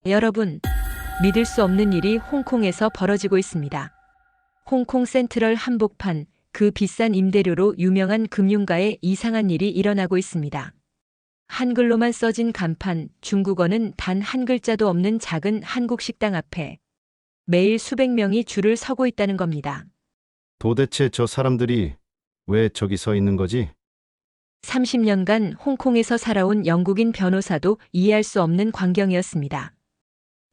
여러분, 믿을 수 없는 일이 홍콩에서 벌어지고 있습니다. 홍콩 센트럴 한복판, 그 비싼 임대료로 유명한 금융가에 이상한 일이 일어나고 있습니다. 한글로만 써진 간판, 중국어는 단 한 글자도 없는 작은 한국 식당 앞에 매일 수백 명이 줄을 서고 있다는 겁니다. 도대체 저 사람들이 왜 저기 서 있는 거지? 30년간 홍콩에서 살아온 영국인 변호사도 이해할 수 없는 광경이었습니다.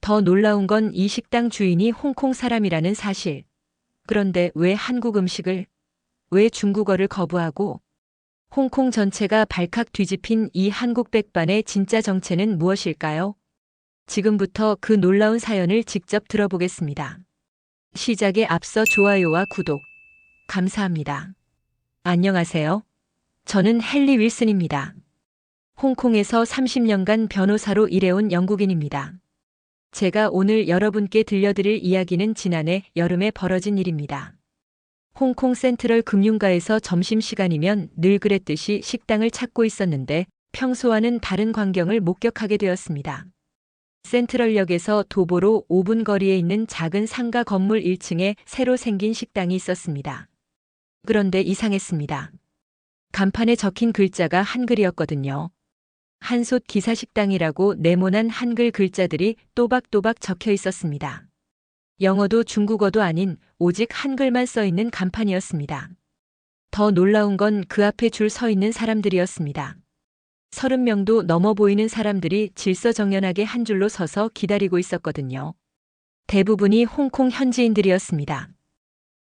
더 놀라운 건 이 식당 주인이 홍콩 사람이라는 사실. 그런데 왜 한국 음식을, 왜 중국어를 거부하고, 홍콩 전체가 발칵 뒤집힌 이 한국 백반의 진짜 정체는 무엇일까요? 지금부터 그 놀라운 사연을 직접 들어보겠습니다. 시작에 앞서 좋아요와 구독, 감사합니다. 안녕하세요. 저는 헨리 윌슨입니다. 홍콩에서 30년간 변호사로 일해온 영국인입니다. 제가 오늘 여러분께 들려드릴 이야기는 지난해 여름에 벌어진 일입니다. 홍콩 센트럴 금융가에서 점심시간이면 늘 그랬듯이 식당을 찾고 있었는데 평소와는 다른 광경을 목격하게 되었습니다. 센트럴역에서 도보로 5분 거리에 있는 작은 상가 건물 1층에 새로 생긴 식당이 있었습니다. 그런데 이상했습니다. 간판에 적힌 글자가 한글이었거든요. 한솥 기사식당이라고 네모난 한글 글자들이 또박또박 적혀 있었습니다. 영어도 중국어도 아닌 오직 한글만 써 있는 간판이었습니다. 더 놀라운 건 그 앞에 줄 서 있는 사람들이었습니다. 30명도 넘어 보이는 사람들이 질서정연하게 한 줄로 서서 기다리고 있었거든요. 대부분이 홍콩 현지인들이었습니다.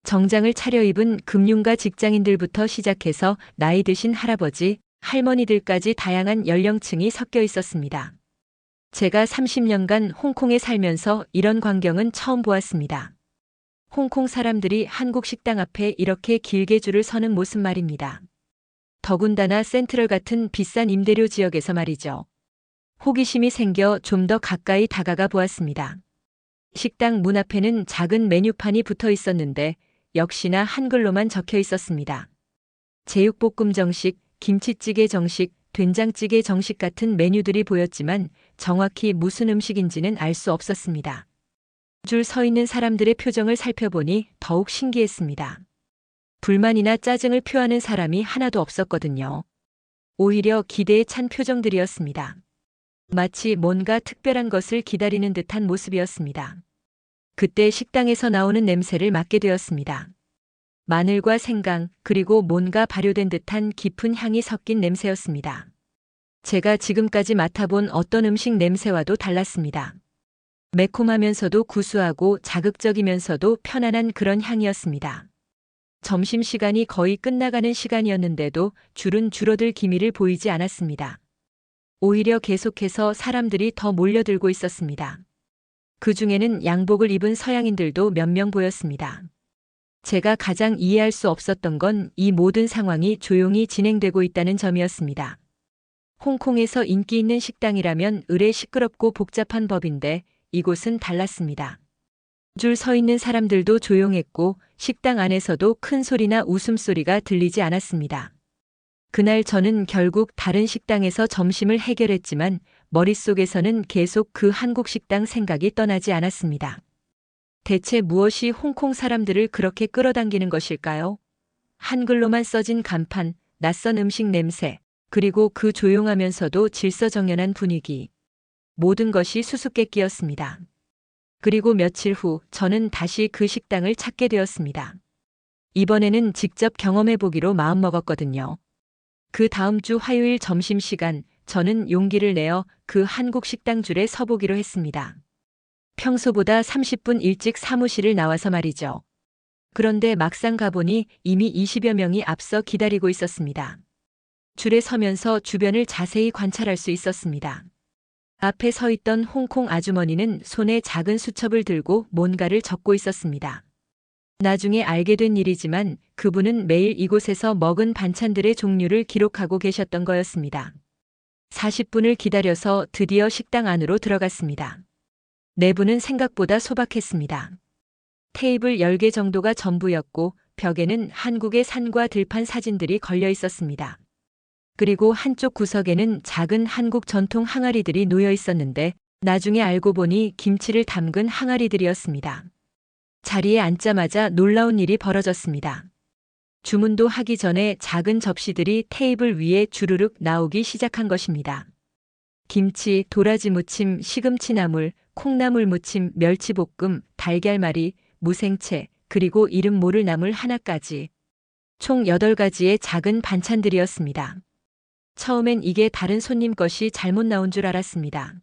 정장을 차려입은 금융가 직장인들부터 시작해서 나이 드신 할아버지, 할머니들까지 다양한 연령층이 섞여 있었습니다. 제가 30년간 홍콩에 살면서 이런 광경은 처음 보았습니다. 홍콩 사람들이 한국 식당 앞에 이렇게 길게 줄을 서는 모습 말입니다. 더군다나 센트럴 같은 비싼 임대료 지역에서 말이죠. 호기심이 생겨 좀 더 가까이 다가가 보았습니다. 식당 문 앞에는 작은 메뉴판이 붙어 있었는데 역시나 한글로만 적혀 있었습니다. 제육볶음 정식, 김치찌개 정식, 된장찌개 정식 같은 메뉴들이 보였지만 정확히 무슨 음식인지는 알 수 없었습니다. 줄 서 있는 사람들의 표정을 살펴보니 더욱 신기했습니다. 불만이나 짜증을 표하는 사람이 하나도 없었거든요. 오히려 기대에 찬 표정들이었습니다. 마치 뭔가 특별한 것을 기다리는 듯한 모습이었습니다. 그때 식당에서 나오는 냄새를 맡게 되었습니다. 마늘과 생강, 그리고 뭔가 발효된 듯한 깊은 향이 섞인 냄새였습니다. 제가 지금까지 맡아본 어떤 음식 냄새와도 달랐습니다. 매콤하면서도 구수하고 자극적이면서도 편안한 그런 향이었습니다. 점심시간이 거의 끝나가는 시간이었는데도 줄은 줄어들 기미를 보이지 않았습니다. 오히려 계속해서 사람들이 더 몰려들고 있었습니다. 그 중에는 양복을 입은 서양인들도 몇 명 보였습니다. 제가 가장 이해할 수 없었던 건 이 모든 상황이 조용히 진행되고 있다는 점이었습니다. 홍콩에서 인기 있는 식당이라면 의례 시끄럽고 복잡한 법인데 이곳은 달랐습니다. 줄 서 있는 사람들도 조용했고 식당 안에서도 큰 소리나 웃음소리가 들리지 않았습니다. 그날 저는 결국 다른 식당에서 점심을 해결했지만 머릿속에서는 계속 그 한국 식당 생각이 떠나지 않았습니다. 대체 무엇이 홍콩 사람들을 그렇게 끌어당기는 것일까요? 한글로만 써진 간판, 낯선 음식 냄새, 그리고 그 조용하면서도 질서정연한 분위기. 모든 것이 수수께끼였습니다. 그리고 며칠 후 저는 다시 그 식당을 찾게 되었습니다. 이번에는 직접 경험해 보기로 마음먹었거든요. 그 다음 주 화요일 점심시간 저는 용기를 내어 그 한국 식당 줄에 서보기로 했습니다. 평소보다 30분 일찍 사무실을 나와서 말이죠. 그런데 막상 가보니 이미 20여 명이 앞서 기다리고 있었습니다. 줄에 서면서 주변을 자세히 관찰할 수 있었습니다. 앞에 서 있던 홍콩 아주머니는 손에 작은 수첩을 들고 뭔가를 적고 있었습니다. 나중에 알게 된 일이지만 그분은 매일 이곳에서 먹은 반찬들의 종류를 기록하고 계셨던 거였습니다. 40분을 기다려서 드디어 식당 안으로 들어갔습니다. 내부는 생각보다 소박했습니다. 테이블 10개 정도가 전부였고 벽에는 한국의 산과 들판 사진들이 걸려 있었습니다. 그리고 한쪽 구석에는 작은 한국 전통 항아리들이 놓여 있었는데 나중에 알고 보니 김치를 담근 항아리들이었습니다. 자리에 앉자마자 놀라운 일이 벌어졌습니다. 주문도 하기 전에 작은 접시들이 테이블 위에 주르륵 나오기 시작한 것입니다. 김치, 도라지 무침, 시금치 나물, 콩나물 무침, 멸치볶음, 달걀말이, 무생채, 그리고 이름 모를 나물 하나까지. 총 8가지의 작은 반찬들이었습니다. 처음엔 이게 다른 손님 것이 잘못 나온 줄 알았습니다.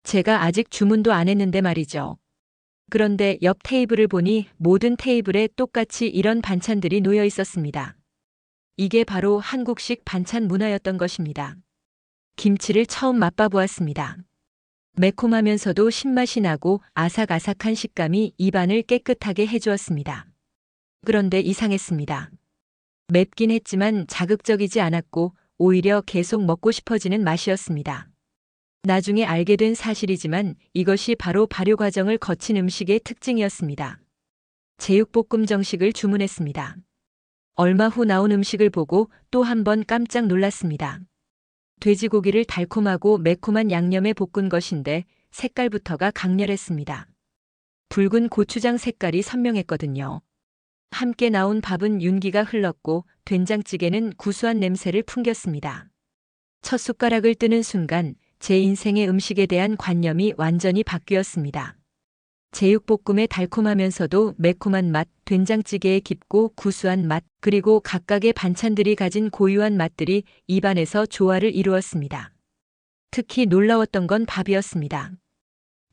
제가 아직 주문도 안 했는데 말이죠. 그런데 옆 테이블을 보니 모든 테이블에 똑같이 이런 반찬들이 놓여 있었습니다. 이게 바로 한국식 반찬 문화였던 것입니다. 김치를 처음 맛봐 보았습니다. 매콤하면서도 신맛이 나고 아삭아삭한 식감이 입안을 깨끗하게 해주었습니다. 그런데 이상했습니다. 맵긴 했지만 자극적이지 않았고 오히려 계속 먹고 싶어지는 맛이었습니다. 나중에 알게 된 사실이지만 이것이 바로 발효 과정을 거친 음식의 특징이었습니다. 제육볶음 정식을 주문했습니다. 얼마 후 나온 음식을 보고 또 한 번 깜짝 놀랐습니다. 돼지고기를 달콤하고 매콤한 양념에 볶은 것인데 색깔부터가 강렬했습니다. 붉은 고추장 색깔이 선명했거든요. 함께 나온 밥은 윤기가 흘렀고 된장찌개는 구수한 냄새를 풍겼습니다. 첫 숟가락을 뜨는 순간 제 인생의 음식에 대한 관념이 완전히 바뀌었습니다. 제육볶음의 달콤하면서도 매콤한 맛, 된장찌개의 깊고 구수한 맛, 그리고 각각의 반찬들이 가진 고유한 맛들이 입안에서 조화를 이루었습니다. 특히 놀라웠던 건 밥이었습니다.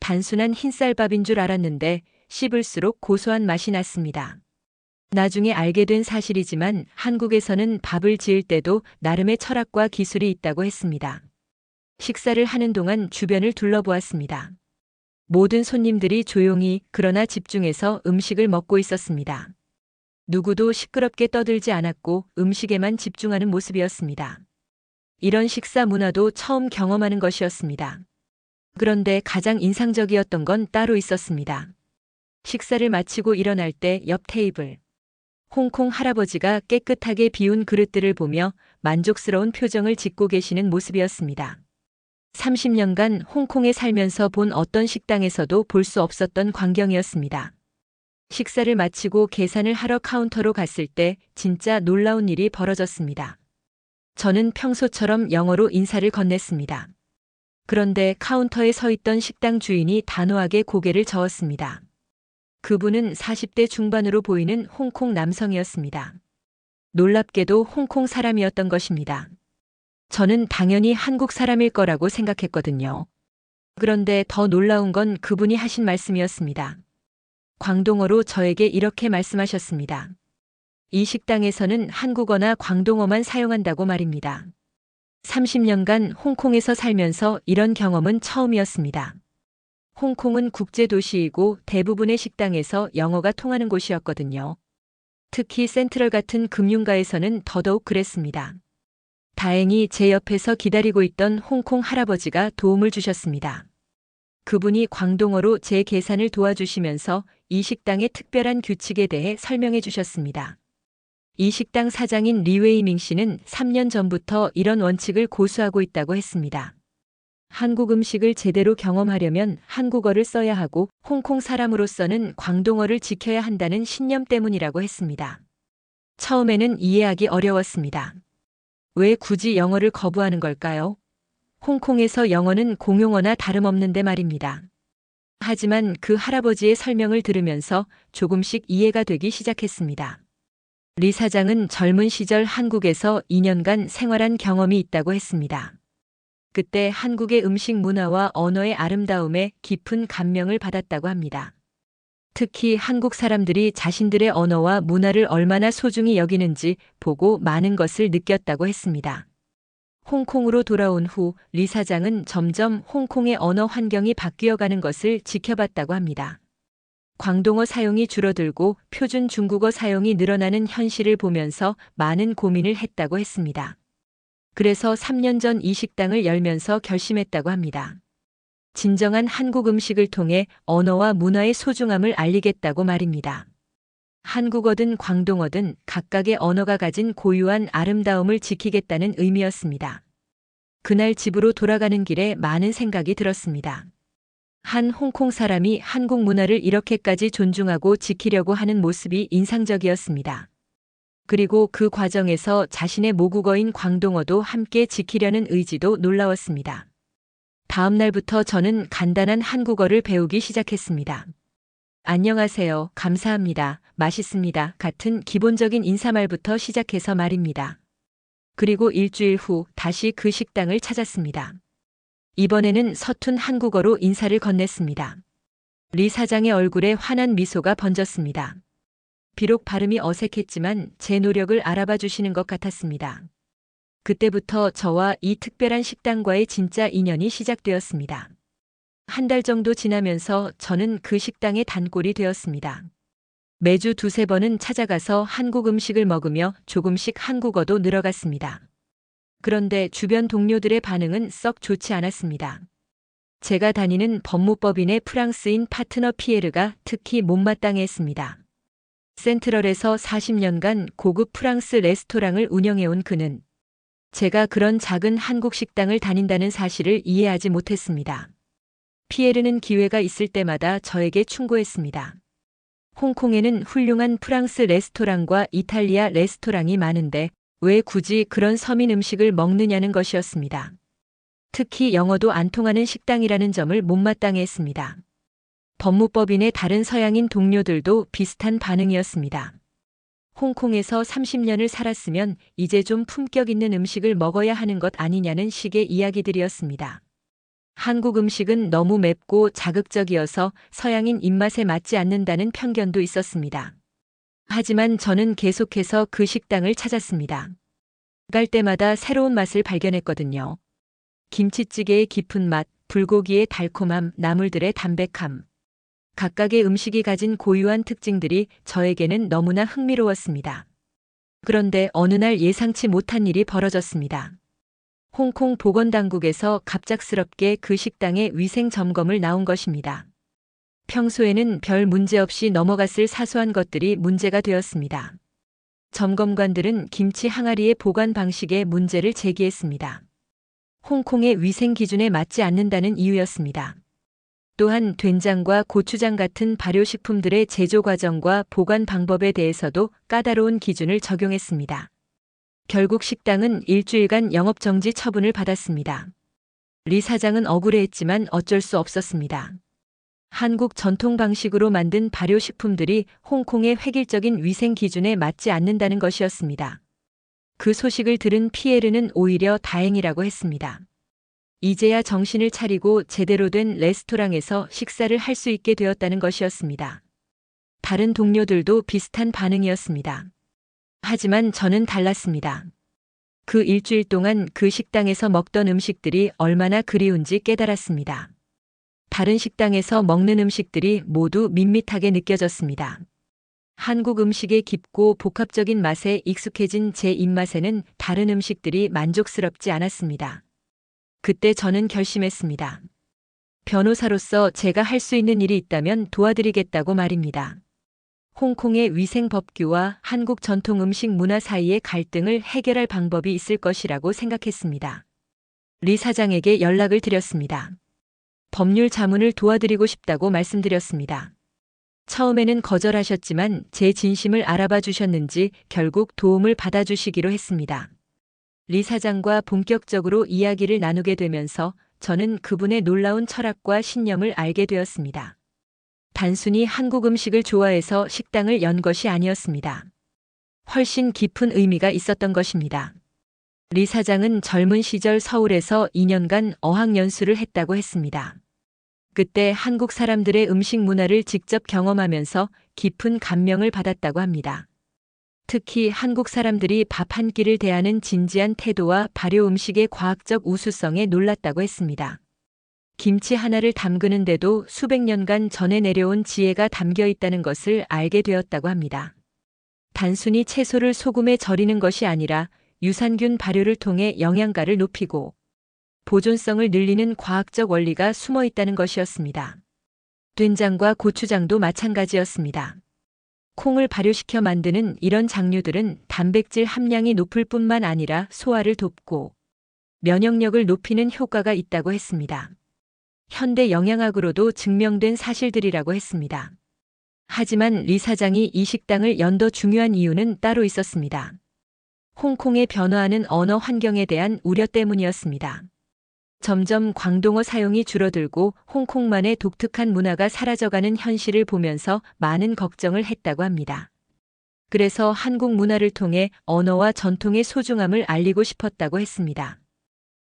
단순한 흰쌀밥인 줄 알았는데 씹을수록 고소한 맛이 났습니다. 나중에 알게 된 사실이지만 한국에서는 밥을 지을 때도 나름의 철학과 기술이 있다고 했습니다. 식사를 하는 동안 주변을 둘러보았습니다. 모든 손님들이 조용히 그러나 집중해서 음식을 먹고 있었습니다. 누구도 시끄럽게 떠들지 않았고 음식에만 집중하는 모습이었습니다. 이런 식사 문화도 처음 경험하는 것이었습니다. 그런데 가장 인상적이었던 건 따로 있었습니다. 식사를 마치고 일어날 때 옆 테이블. 홍콩 할아버지가 깨끗하게 비운 그릇들을 보며 만족스러운 표정을 짓고 계시는 모습이었습니다. 30년간 홍콩에 살면서 본 어떤 식당에서도 볼 수 없었던 광경이었습니다. 식사를 마치고 계산을 하러 카운터로 갔을 때 진짜 놀라운 일이 벌어졌습니다. 저는 평소처럼 영어로 인사를 건넸습니다. 그런데 카운터에 서 있던 식당 주인이 단호하게 고개를 저었습니다. 그분은 40대 중반으로 보이는 홍콩 남성이었습니다. 놀랍게도 홍콩 사람이었던 것입니다. 저는 당연히 한국 사람일 거라고 생각했거든요. 그런데 더 놀라운 건 그분이 하신 말씀이었습니다. 광동어로 저에게 이렇게 말씀하셨습니다. 이 식당에서는 한국어나 광동어만 사용한다고 말입니다. 30년간 홍콩에서 살면서 이런 경험은 처음이었습니다. 홍콩은 국제도시이고 대부분의 식당에서 영어가 통하는 곳이었거든요. 특히 센트럴 같은 금융가에서는 더더욱 그랬습니다. 다행히 제 옆에서 기다리고 있던 홍콩 할아버지가 도움을 주셨습니다. 그분이 광동어로 제 계산을 도와주시면서 이 식당의 특별한 규칙에 대해 설명해 주셨습니다. 이 식당 사장인 리웨이밍 씨는 3년 전부터 이런 원칙을 고수하고 있다고 했습니다. 한국 음식을 제대로 경험하려면 한국어를 써야 하고 홍콩 사람으로서는 광동어를 지켜야 한다는 신념 때문이라고 했습니다. 처음에는 이해하기 어려웠습니다. 왜 굳이 영어를 거부하는 걸까요? 홍콩에서 영어는 공용어나 다름없는데 말입니다. 하지만 그 할아버지의 설명을 들으면서 조금씩 이해가 되기 시작했습니다. 리 사장은 젊은 시절 한국에서 2년간 생활한 경험이 있다고 했습니다. 그때 한국의 음식 문화와 언어의 아름다움에 깊은 감명을 받았다고 합니다. 특히 한국 사람들이 자신들의 언어와 문화를 얼마나 소중히 여기는지 보고 많은 것을 느꼈다고 했습니다. 홍콩으로 돌아온 후 리 사장은 점점 홍콩의 언어 환경이 바뀌어가는 것을 지켜봤다고 합니다. 광동어 사용이 줄어들고 표준 중국어 사용이 늘어나는 현실을 보면서 많은 고민을 했다고 했습니다. 그래서 3년 전 이 식당을 열면서 결심했다고 합니다. 진정한 한국 음식을 통해 언어와 문화의 소중함을 알리겠다고 말입니다. 한국어든 광동어든 각각의 언어가 가진 고유한 아름다움을 지키겠다는 의미였습니다. 그날 집으로 돌아가는 길에 많은 생각이 들었습니다. 한 홍콩 사람이 한국 문화를 이렇게까지 존중하고 지키려고 하는 모습이 인상적이었습니다. 그리고 그 과정에서 자신의 모국어인 광동어도 함께 지키려는 의지도 놀라웠습니다. 다음 날부터 저는 간단한 한국어를 배우기 시작했습니다. 안녕하세요, 감사합니다, 맛있습니다 같은 기본적인 인사말부터 시작해서 말입니다. 그리고 일주일 후 다시 그 식당을 찾았습니다. 이번에는 서툰 한국어로 인사를 건넸습니다. 리 사장의 얼굴에 환한 미소가 번졌습니다. 비록 발음이 어색했지만 제 노력을 알아봐 주시는 것 같았습니다. 그때부터 저와 이 특별한 식당과의 진짜 인연이 시작되었습니다. 한 달 정도 지나면서 저는 그 식당의 단골이 되었습니다. 매주 두세 번은 찾아가서 한국 음식을 먹으며 조금씩 한국어도 늘어갔습니다. 그런데 주변 동료들의 반응은 썩 좋지 않았습니다. 제가 다니는 법무법인의 프랑스인 파트너 피에르가 특히 못마땅해했습니다. 센트럴에서 40년간 고급 프랑스 레스토랑을 운영해온 그는 제가 그런 작은 한국 식당을 다닌다는 사실을 이해하지 못했습니다. 피에르는 기회가 있을 때마다 저에게 충고했습니다. 홍콩에는 훌륭한 프랑스 레스토랑과 이탈리아 레스토랑이 많은데 왜 굳이 그런 서민 음식을 먹느냐는 것이었습니다. 특히 영어도 안 통하는 식당이라는 점을 못마땅해 했습니다. 법무법인의 다른 서양인 동료들도 비슷한 반응이었습니다. 홍콩에서 30년을 살았으면 이제 좀 품격 있는 음식을 먹어야 하는 것 아니냐는 식의 이야기들이었습니다. 한국 음식은 너무 맵고 자극적이어서 서양인 입맛에 맞지 않는다는 편견도 있었습니다. 하지만 저는 계속해서 그 식당을 찾았습니다. 갈 때마다 새로운 맛을 발견했거든요. 김치찌개의 깊은 맛, 불고기의 달콤함, 나물들의 담백함. 각각의 음식이 가진 고유한 특징들이 저에게는 너무나 흥미로웠습니다. 그런데 어느 날 예상치 못한 일이 벌어졌습니다. 홍콩 보건당국에서 갑작스럽게 그 식당에 위생 점검을 나온 것입니다. 평소에는 별 문제 없이 넘어갔을 사소한 것들이 문제가 되었습니다. 점검관들은 김치 항아리의 보관 방식에 문제를 제기했습니다. 홍콩의 위생 기준에 맞지 않는다는 이유였습니다. 또한 된장과 고추장 같은 발효식품들의 제조 과정과 보관 방법에 대해서도 까다로운 기준을 적용했습니다. 결국 식당은 일주일간 영업정지 처분을 받았습니다. 리 사장은 억울해했지만 어쩔 수 없었습니다. 한국 전통 방식으로 만든 발효식품들이 홍콩의 획일적인 위생 기준에 맞지 않는다는 것이었습니다. 그 소식을 들은 피에르는 오히려 다행이라고 했습니다. 이제야 정신을 차리고 제대로 된 레스토랑에서 식사를 할 수 있게 되었다는 것이었습니다. 다른 동료들도 비슷한 반응이었습니다. 하지만 저는 달랐습니다. 그 일주일 동안 그 식당에서 먹던 음식들이 얼마나 그리운지 깨달았습니다. 다른 식당에서 먹는 음식들이 모두 밋밋하게 느껴졌습니다. 한국 음식의 깊고 복합적인 맛에 익숙해진 제 입맛에는 다른 음식들이 만족스럽지 않았습니다. 그때 저는 결심했습니다. 변호사로서 제가 할 수 있는 일이 있다면 도와드리겠다고 말입니다. 홍콩의 위생 법규와 한국 전통 음식 문화 사이의 갈등을 해결할 방법이 있을 것이라고 생각했습니다. 리 사장에게 연락을 드렸습니다. 법률 자문을 도와드리고 싶다고 말씀드렸습니다. 처음에는 거절하셨지만 제 진심을 알아봐 주셨는지 결국 도움을 받아주시기로 했습니다. 리 사장과 본격적으로 이야기를 나누게 되면서 저는 그분의 놀라운 철학과 신념을 알게 되었습니다. 단순히 한국 음식을 좋아해서 식당을 연 것이 아니었습니다. 훨씬 깊은 의미가 있었던 것입니다. 리 사장은 젊은 시절 서울에서 2년간 어학연수를 했다고 했습니다. 그때 한국 사람들의 음식 문화를 직접 경험하면서 깊은 감명을 받았다고 합니다. 특히 한국 사람들이 밥 한 끼를 대하는 진지한 태도와 발효 음식의 과학적 우수성에 놀랐다고 했습니다. 김치 하나를 담그는데도 수백 년간 전해 내려온 지혜가 담겨 있다는 것을 알게 되었다고 합니다. 단순히 채소를 소금에 절이는 것이 아니라 유산균 발효를 통해 영양가를 높이고 보존성을 늘리는 과학적 원리가 숨어 있다는 것이었습니다. 된장과 고추장도 마찬가지였습니다. 콩을 발효시켜 만드는 이런 장류들은 단백질 함량이 높을 뿐만 아니라 소화를 돕고 면역력을 높이는 효과가 있다고 했습니다. 현대 영양학으로도 증명된 사실들이라고 했습니다. 하지만 리 사장이 이 식당을 연 더 중요한 이유는 따로 있었습니다. 홍콩의 변화하는 언어 환경에 대한 우려 때문이었습니다. 점점 광동어 사용이 줄어들고 홍콩만의 독특한 문화가 사라져가는 현실을 보면서 많은 걱정을 했다고 합니다. 그래서 한국 문화를 통해 언어와 전통의 소중함을 알리고 싶었다고 했습니다.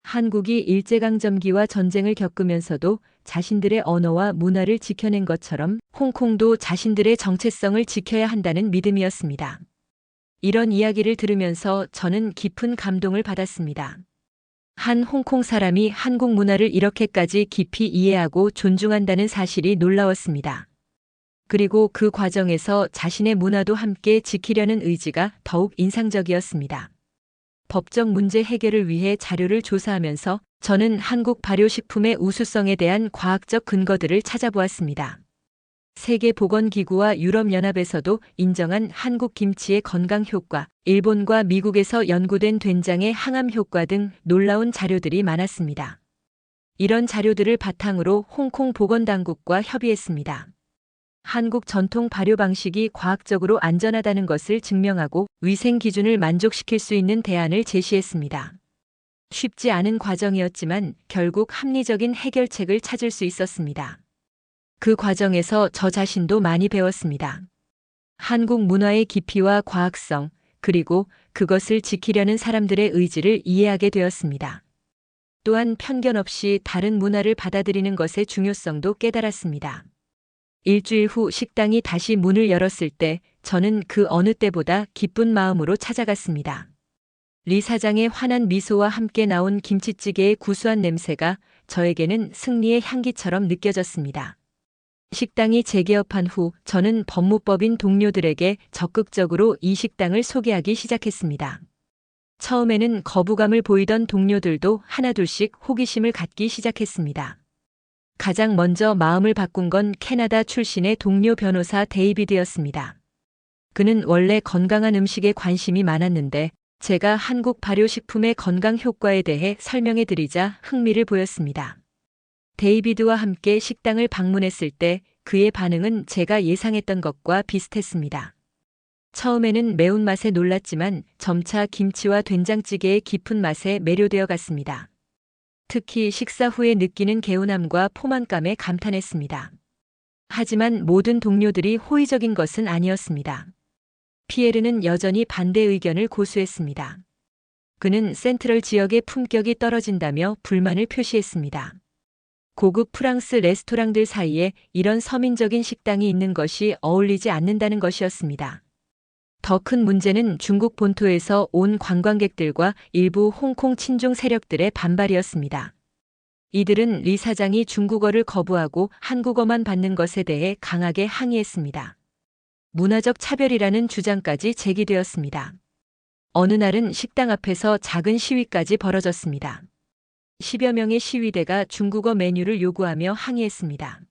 한국이 일제강점기와 전쟁을 겪으면서도 자신들의 언어와 문화를 지켜낸 것처럼 홍콩도 자신들의 정체성을 지켜야 한다는 믿음이었습니다. 이런 이야기를 들으면서 저는 깊은 감동을 받았습니다. 한 홍콩 사람이 한국 문화를 이렇게까지 깊이 이해하고 존중한다는 사실이 놀라웠습니다. 그리고 그 과정에서 자신의 문화도 함께 지키려는 의지가 더욱 인상적이었습니다. 법적 문제 해결을 위해 자료를 조사하면서 저는 한국 발효식품의 우수성에 대한 과학적 근거들을 찾아보았습니다. 세계보건기구와 유럽연합에서도 인정한 한국 김치의 건강 효과, 일본과 미국에서 연구된 된장의 항암 효과 등 놀라운 자료들이 많았습니다. 이런 자료들을 바탕으로 홍콩 보건당국과 협의했습니다. 한국 전통 발효 방식이 과학적으로 안전하다는 것을 증명하고 위생 기준을 만족시킬 수 있는 대안을 제시했습니다. 쉽지 않은 과정이었지만 결국 합리적인 해결책을 찾을 수 있었습니다. 그 과정에서 저 자신도 많이 배웠습니다. 한국 문화의 깊이와 과학성, 그리고 그것을 지키려는 사람들의 의지를 이해하게 되었습니다. 또한 편견 없이 다른 문화를 받아들이는 것의 중요성도 깨달았습니다. 일주일 후 식당이 다시 문을 열었을 때 저는 그 어느 때보다 기쁜 마음으로 찾아갔습니다. 리 사장의 환한 미소와 함께 나온 김치찌개의 구수한 냄새가 저에게는 승리의 향기처럼 느껴졌습니다. 식당이 재개업한 후 저는 법무법인 동료들에게 적극적으로 이 식당을 소개하기 시작했습니다. 처음에는 거부감을 보이던 동료들도 하나둘씩 호기심을 갖기 시작했습니다. 가장 먼저 마음을 바꾼 건 캐나다 출신의 동료 변호사 데이비드였습니다. 그는 원래 건강한 음식에 관심이 많았는데 제가 한국 발효식품의 건강 효과에 대해 설명해 드리자 흥미를 보였습니다. 데이비드와 함께 식당을 방문했을 때 그의 반응은 제가 예상했던 것과 비슷했습니다. 처음에는 매운맛에 놀랐지만 점차 김치와 된장찌개의 깊은 맛에 매료되어 갔습니다. 특히 식사 후에 느끼는 개운함과 포만감에 감탄했습니다. 하지만 모든 동료들이 호의적인 것은 아니었습니다. 피에르는 여전히 반대 의견을 고수했습니다. 그는 센트럴 지역의 품격이 떨어진다며 불만을 표시했습니다. 고급 프랑스 레스토랑들 사이에 이런 서민적인 식당이 있는 것이 어울리지 않는다는 것이었습니다. 더 큰 문제는 중국 본토에서 온 관광객들과 일부 홍콩 친중 세력들의 반발이었습니다. 이들은 리 사장이 중국어를 거부하고 한국어만 받는 것에 대해 강하게 항의했습니다. 문화적 차별이라는 주장까지 제기되었습니다. 어느 날은 식당 앞에서 작은 시위까지 벌어졌습니다. 10여 명의 시위대가 중국어 메뉴를 요구하며 항의했습니다.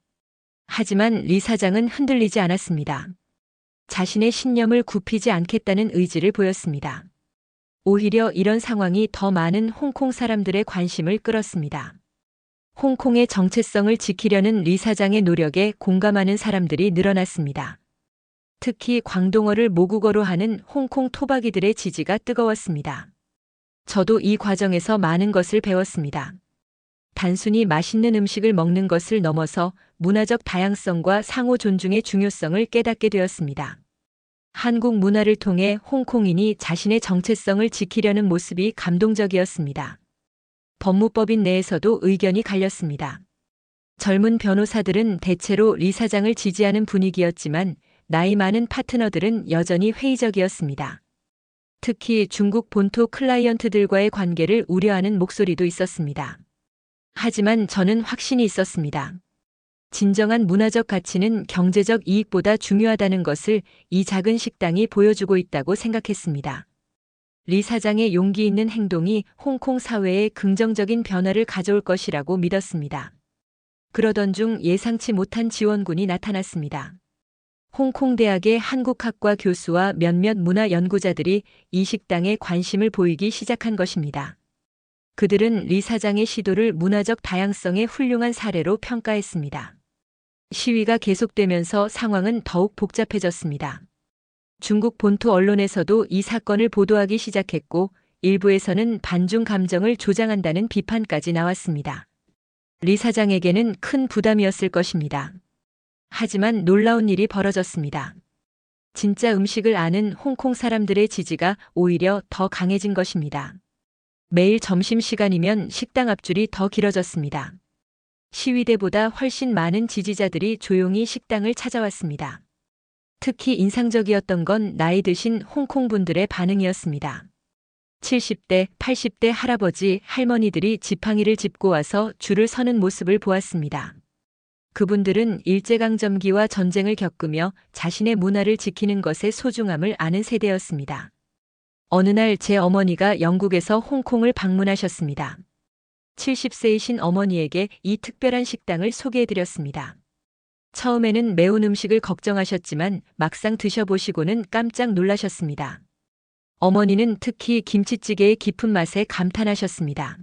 하지만 리 사장은 흔들리지 않았습니다. 자신의 신념을 굽히지 않겠다는 의지를 보였습니다. 오히려 이런 상황이 더 많은 홍콩 사람들의 관심을 끌었습니다. 홍콩의 정체성을 지키려는 리 사장의 노력에 공감하는 사람들이 늘어났습니다. 특히 광동어를 모국어로 하는 홍콩 토박이들의 지지가 뜨거웠습니다. 저도 이 과정에서 많은 것을 배웠습니다. 단순히 맛있는 음식을 먹는 것을 넘어서 문화적 다양성과 상호 존중의 중요성을 깨닫게 되었습니다. 한국 문화를 통해 홍콩인이 자신의 정체성을 지키려는 모습이 감동적이었습니다. 법무법인 내에서도 의견이 갈렸습니다. 젊은 변호사들은 대체로 리 사장을 지지하는 분위기였지만 나이 많은 파트너들은 여전히 회의적이었습니다. 특히 중국 본토 클라이언트들과의 관계를 우려하는 목소리도 있었습니다. 하지만 저는 확신이 있었습니다. 진정한 문화적 가치는 경제적 이익보다 중요하다는 것을 이 작은 식당이 보여주고 있다고 생각했습니다. 리 사장의 용기 있는 행동이 홍콩 사회에 긍정적인 변화를 가져올 것이라고 믿었습니다. 그러던 중 예상치 못한 지원군이 나타났습니다. 홍콩 대학의 한국학과 교수와 몇몇 문화 연구자들이 이 식당에 관심을 보이기 시작한 것입니다. 그들은 리 사장의 시도를 문화적 다양성의 훌륭한 사례로 평가했습니다. 시위가 계속되면서 상황은 더욱 복잡해졌습니다. 중국 본토 언론에서도 이 사건을 보도하기 시작했고 일부에서는 반중 감정을 조장한다는 비판까지 나왔습니다. 리 사장에게는 큰 부담이었을 것입니다. 하지만 놀라운 일이 벌어졌습니다. 진짜 음식을 아는 홍콩 사람들의 지지가 오히려 더 강해진 것입니다. 매일 점심시간이면 식당 앞줄이 더 길어졌습니다. 시위대보다 훨씬 많은 지지자들이 조용히 식당을 찾아왔습니다. 특히 인상적이었던 건 나이 드신 홍콩 분들의 반응이었습니다. 70대, 80대 할아버지, 할머니들이 지팡이를 짚고 와서 줄을 서는 모습을 보았습니다. 그분들은 일제강점기와 전쟁을 겪으며 자신의 문화를 지키는 것의 소중함을 아는 세대였습니다. 어느 날 제 어머니가 영국에서 홍콩을 방문하셨습니다. 70세이신 어머니에게 이 특별한 식당을 소개해드렸습니다. 처음에는 매운 음식을 걱정하셨지만 막상 드셔보시고는 깜짝 놀라셨습니다. 어머니는 특히 김치찌개의 깊은 맛에 감탄하셨습니다.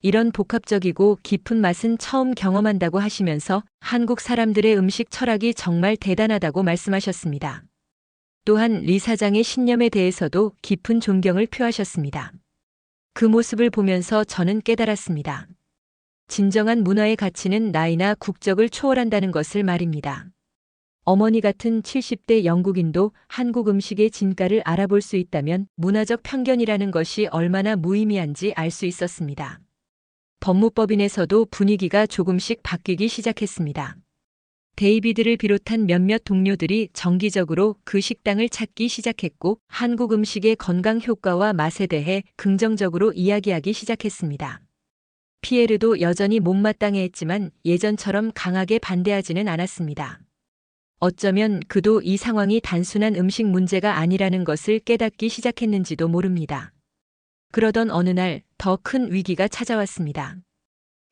이런 복합적이고 깊은 맛은 처음 경험한다고 하시면서 한국 사람들의 음식 철학이 정말 대단하다고 말씀하셨습니다. 또한 리 사장의 신념에 대해서도 깊은 존경을 표하셨습니다. 그 모습을 보면서 저는 깨달았습니다. 진정한 문화의 가치는 나이나 국적을 초월한다는 것을 말입니다. 어머니 같은 70대 영국인도 한국 음식의 진가를 알아볼 수 있다면 문화적 편견이라는 것이 얼마나 무의미한지 알 수 있었습니다. 법무법인에서도 분위기가 조금씩 바뀌기 시작했습니다. 데이비드를 비롯한 몇몇 동료들이 정기적으로 그 식당을 찾기 시작했고 한국 음식의 건강 효과와 맛에 대해 긍정적으로 이야기하기 시작했습니다. 피에르도 여전히 못마땅해했지만 예전처럼 강하게 반대하지는 않았습니다. 어쩌면 그도 이 상황이 단순한 음식 문제가 아니라는 것을 깨닫기 시작했는지도 모릅니다. 그러던 어느 날 더 큰 위기가 찾아왔습니다.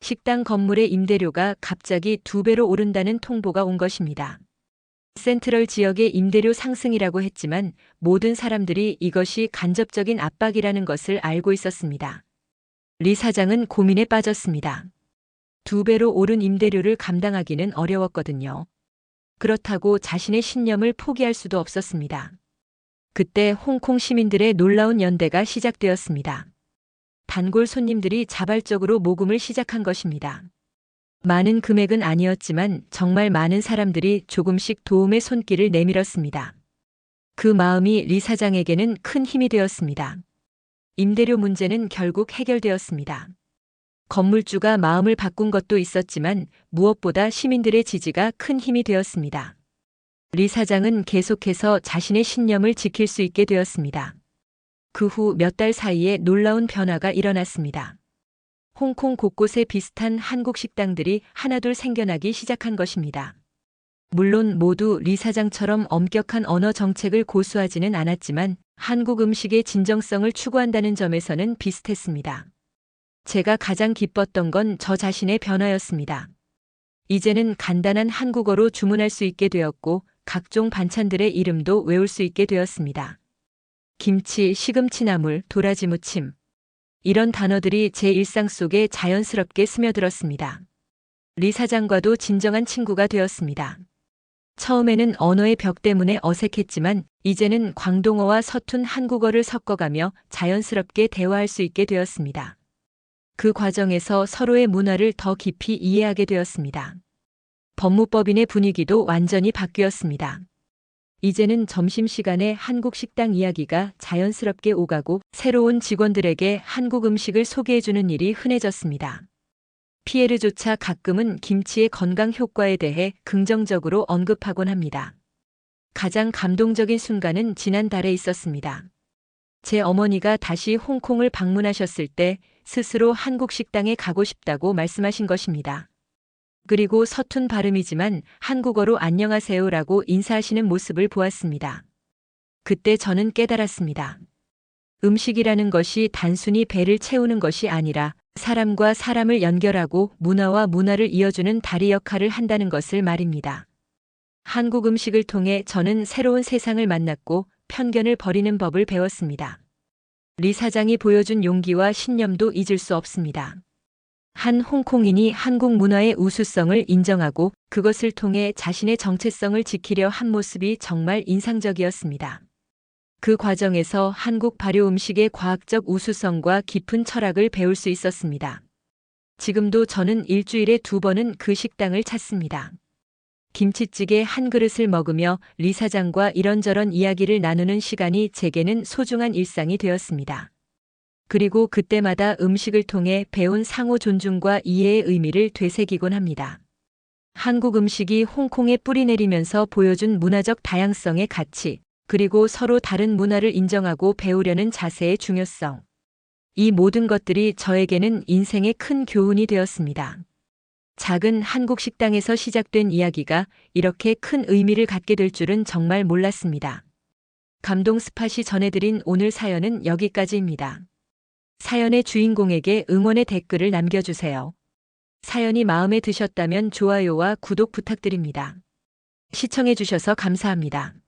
식당 건물의 임대료가 갑자기 2배로 오른다는 통보가 온 것입니다. 센트럴 지역의 임대료 상승이라고 했지만 모든 사람들이 이것이 간접적인 압박이라는 것을 알고 있었습니다. 리 사장은 고민에 빠졌습니다. 2배로 오른 임대료를 감당하기는 어려웠거든요. 그렇다고 자신의 신념을 포기할 수도 없었습니다. 그때 홍콩 시민들의 놀라운 연대가 시작되었습니다. 단골 손님들이 자발적으로 모금을 시작한 것입니다. 많은 금액은 아니었지만 정말 많은 사람들이 조금씩 도움의 손길을 내밀었습니다. 그 마음이 리 사장에게는 큰 힘이 되었습니다. 임대료 문제는 결국 해결되었습니다. 건물주가 마음을 바꾼 것도 있었지만 무엇보다 시민들의 지지가 큰 힘이 되었습니다. 리 사장은 계속해서 자신의 신념을 지킬 수 있게 되었습니다. 그 후 몇 달 사이에 놀라운 변화가 일어났습니다. 홍콩 곳곳에 비슷한 한국 식당들이 하나둘 생겨나기 시작한 것입니다. 물론 모두 리 사장처럼 엄격한 언어 정책을 고수하지는 않았지만 한국 음식의 진정성을 추구한다는 점에서는 비슷했습니다. 제가 가장 기뻤던 건 저 자신의 변화였습니다. 이제는 간단한 한국어로 주문할 수 있게 되었고 각종 반찬들의 이름도 외울 수 있게 되었습니다. 김치, 시금치나물, 도라지 무침. 이런 단어들이 제 일상 속에 자연스럽게 스며들었습니다. 리 사장과도 진정한 친구가 되었습니다. 처음에는 언어의 벽 때문에 어색했지만 이제는 광동어와 서툰 한국어를 섞어가며 자연스럽게 대화할 수 있게 되었습니다. 그 과정에서 서로의 문화를 더 깊이 이해하게 되었습니다. 법무법인의 분위기도 완전히 바뀌었습니다. 이제는 점심시간에 한국 식당 이야기가 자연스럽게 오가고 새로운 직원들에게 한국 음식을 소개해주는 일이 흔해졌습니다. 피에르조차 가끔은 김치의 건강 효과에 대해 긍정적으로 언급하곤 합니다. 가장 감동적인 순간은 지난달에 있었습니다. 제 어머니가 다시 홍콩을 방문하셨을 때 스스로 한국 식당에 가고 싶다고 말씀하신 것입니다. 그리고 서툰 발음이지만 한국어로 안녕하세요라고 인사하시는 모습을 보았습니다. 그때 저는 깨달았습니다. 음식이라는 것이 단순히 배를 채우는 것이 아니라 사람과 사람을 연결하고 문화와 문화를 이어주는 다리 역할을 한다는 것을 말입니다. 한국 음식을 통해 저는 새로운 세상을 만났고 편견을 버리는 법을 배웠습니다. 리 사장이 보여준 용기와 신념도 잊을 수 없습니다. 한 홍콩인이 한국 문화의 우수성을 인정하고 그것을 통해 자신의 정체성을 지키려 한 모습이 정말 인상적이었습니다. 그 과정에서 한국 발효 음식의 과학적 우수성과 깊은 철학을 배울 수 있었습니다. 지금도 저는 일주일에 2번은 그 식당을 찾습니다. 김치찌개 한 그릇을 먹으며 리 사장과 이런저런 이야기를 나누는 시간이 제게는 소중한 일상이 되었습니다. 그리고 그때마다 음식을 통해 배운 상호 존중과 이해의 의미를 되새기곤 합니다. 한국 음식이 홍콩에 뿌리내리면서 보여준 문화적 다양성의 가치, 그리고 서로 다른 문화를 인정하고 배우려는 자세의 중요성. 이 모든 것들이 저에게는 인생의 큰 교훈이 되었습니다. 작은 한국 식당에서 시작된 이야기가 이렇게 큰 의미를 갖게 될 줄은 정말 몰랐습니다. 감동 스팟이 전해드린 오늘 사연은 여기까지입니다. 사연의 주인공에게 응원의 댓글을 남겨주세요. 사연이 마음에 드셨다면 좋아요와 구독 부탁드립니다. 시청해주셔서 감사합니다.